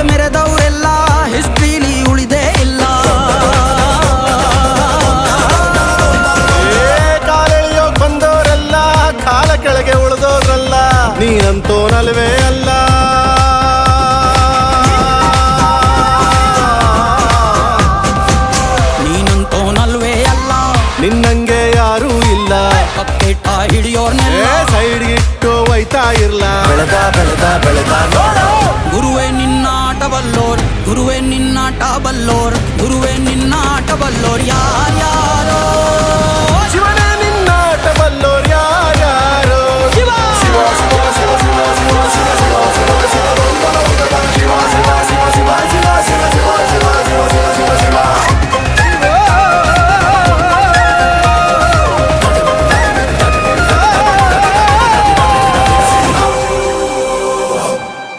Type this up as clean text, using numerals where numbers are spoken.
ಕಾಲ್ ಮೆರೆದವರೆಲ್ಲ ಹಿಸ್ಟ್ರಿಲಿ ಉಳಿದೇ ಇಲ್ಲ. ಕಾಲೆಳೆಯೋಕ್ ಬಂದವರೆಲ್ಲ ಕಾಲ ಕೆಳಗೆ ಉಳಿದೋದ್ರಲ್ಲ, ನೀನಂತೋನಲ್ವೇ ಅಲ್ಲ. ನೀನಂತೋನಲ್ವೇ ಅಲ್ಲ, ನಿನ್ನಂಗೆ ಯಾರೂ ಇಲ್ಲ. ಪಕ್ಕೇಟ ಹಿಡಿಯೋರ್ನೆಲ್ಲ ಸೈಡ್ ಇಟ್ಟು ಒಯ್ತಾ ಇರ್ಲ. ಬೆಳೆದ ಬೆಳೆದ ಬೆಳೆದ ನೋಡು. ಗುರುವೇ ನಿನ್ನಾಟ ಬಲ್ಲೋರ್, ಗುರುವೇ ನಿನ್ನಾಟ ಬಲ್ಲೋರ್, ಗುರುವೇ ನಿನ್ನಾಟ ಬಲ್ಲೋರ್ ಯಾರ